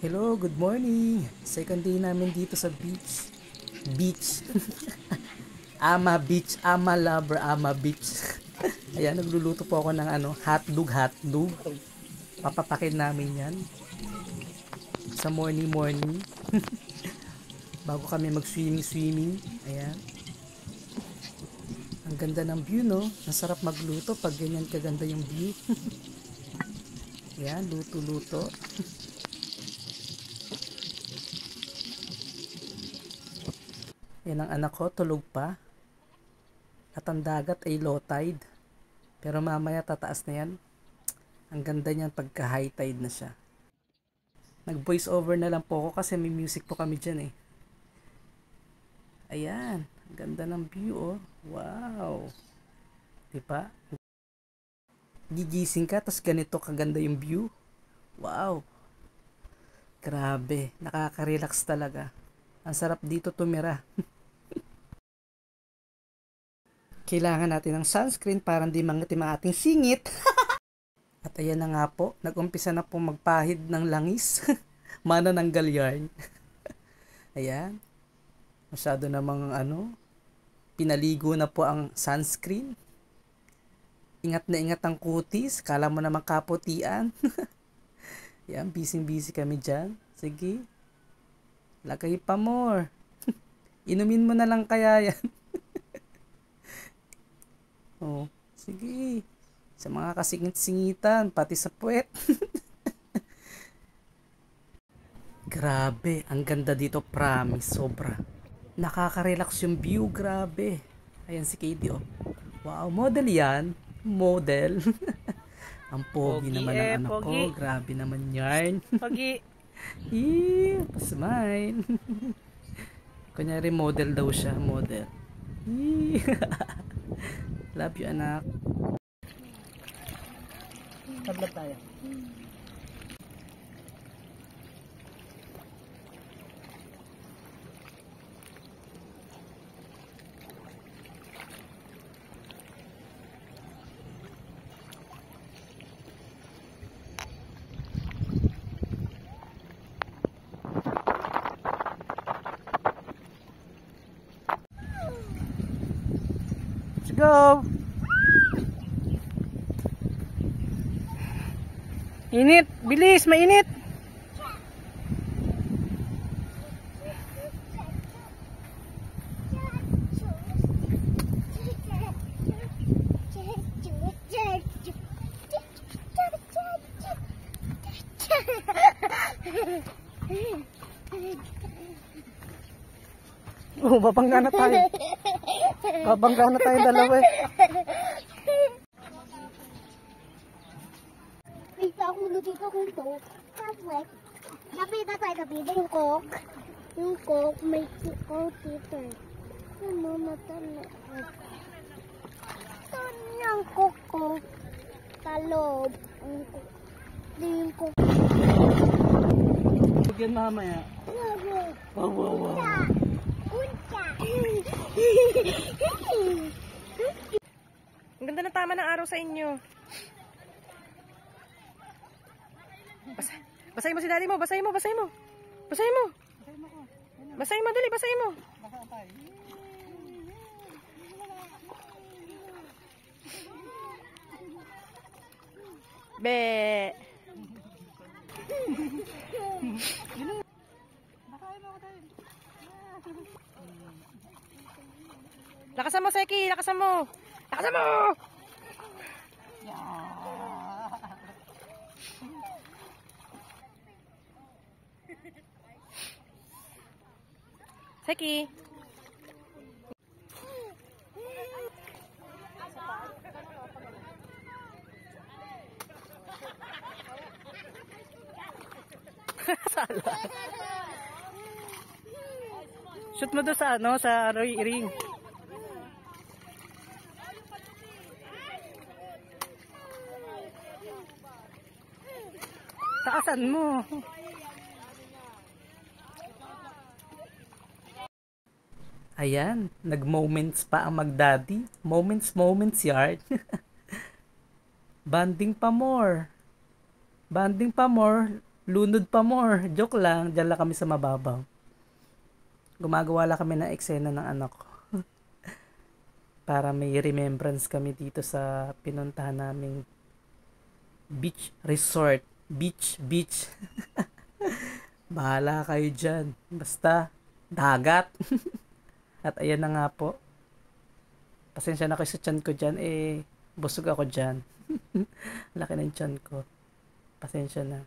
Hello, good morning. Second day namin dito sa beach. Beach. Ama Beach, Ama Lover, Ama Beach. Ayan, nagluluto po ako ng hotdog. Papapakin namin yan sa morning. Bago kami mag-swimming. Ayan. Ang ganda ng view, no? Nasarap magluto pag ganyan kaganda yung view. Ayan, luto-luto. Yan ang anak ko, tulog pa. At ang dagat ay low tide. Pero mamaya tataas na yan. Ang ganda niyan pagka high tide na siya. Nag voice over na lang po ako kasi may music po kami dyan eh. Ayan, ang ganda ng view oh. Wow. Diba? Gigising ka, tas ganito kaganda yung view. Wow. Grabe, nakaka-relax talaga. Ang sarap dito tumira. Kailangan natin ng sunscreen para hindi mangitim ang ating singit. At ayan na nga po, nag-umpisa na po magpahid ng langis. Manananggal yarn. Ayan. Masyado namang pinaligo na po ang sunscreen. Ingat na ingat ang kutis. Kala mo naman kaputian. Ayan, busy kami dyan. Sige. Lagay pa more. Inumin mo na lang kaya yan. Oh, sige. Sa mga kasingit-singitan, pati sa puwet. Grabe, ang ganda dito, promise, sobra. Nakaka-relax yung view, grabe. Ayan si Katie, oh. Wow, model yan. Model. Ang pogi naman ng anak ko. Grabe naman yarn. Pogi. Pasmine. Kunyari model daw siya, model. Love you, anak. Tablat tayo. Let's go! Init! Bilis! Mainit! Oh, babangga na tayo. Babangga na tayo dalawa eh. Dito kung coke. Tapos, nakita tayo kapit yung coke. Yung coke may coke dito. Ano matala? Ito niyang coke. Talob. Yung coke. Bigyan mamaya. Wow. Unta. Ang ganda ng tama ng araw sa inyo. Basahin mo si daddy mo, basahin mo. Basahin mo, dali, basahin mo. Be. Lakasan mo, Seki, lakasan mo. Seki. Salah. Shoot mo doon sa ring. Taasan mo. Ayan, nag-moments pa ang magdaddy. Moments yard. Banding pa more. Lunod pa more. Joke lang. Diyan lang kami sa mababaw. Gumagawa lang kami ng eksena ng anak ko. Para may remembrance kami dito sa pinuntahan naming beach resort. Beach. Bahala kayo dyan. Basta, dagat. At ayan na nga po. Pasensya na kayo sa tiyan ko dyan. Busog ako dyan. Laki ng tiyan ko. Pasensya na.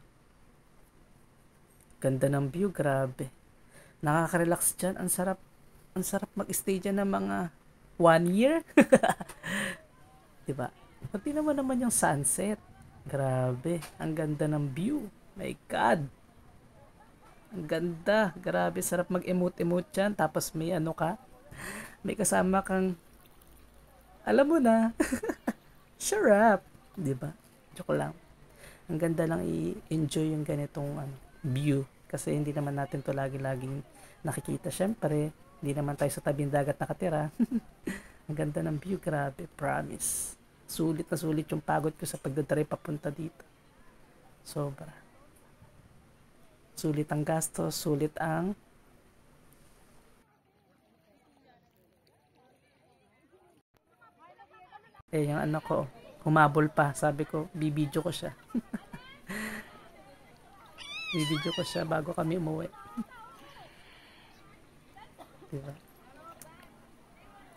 Ganda ng view, grabe. Nakaka-relax dyan. Ang sarap mag-stay dyan ng mga 1 year. Diba? Pati naman yung sunset. Grabe. Ang ganda ng view. My God. Ang ganda. Grabe. Sarap mag-emote-emote dyan. Tapos may ano ka. May kasama kang alam mo na. Sure up. Diba? Joke lang. Ang ganda lang i-enjoy yung ganitong view. Kasi hindi naman natin to lagi-laging nakikita. Syempre, hindi naman tayo sa tabing dagat nakatira. Ang ganda ng view, grabe, promise. Sulit na sulit yung pagod ko sa pagdadrive papunta dito. Sobra. Sulit ang gastos, sulit ang yung anak ko, humabol pa. Sabi ko, bibidyo ko siya. Bibidyo ko siya bago kami umuwi. Diba?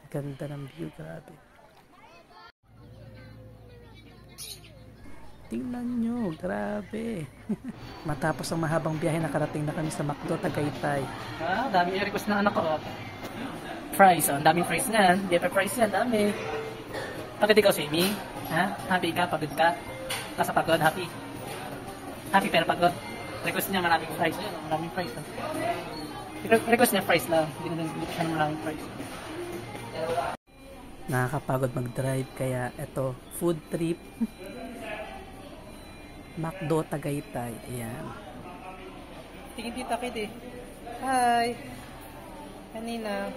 Ganda ng view, grabe. Tingnan nyo, grabe. Matapos ang mahabang biyahe, nakarating na kami sa McDo, Tagaytay. Dami yung request ng anak ko. Fries, daming fries na. Hindi pa fries yan, dami. Pagod ikaw, Simi? Ha? Happy ka? Pagod ka? Nasa pagod, happy? Happy pero pagod. Request niya maraming fries. Ayan, maraming fries. Request niya fries lang. Hindi siya ng maraming fries. Nakakapagod mag-drive. Kaya ito, food trip. McDo Tagaytay. Ayan. Tingin dito, Kid eh. Hi! Kanina.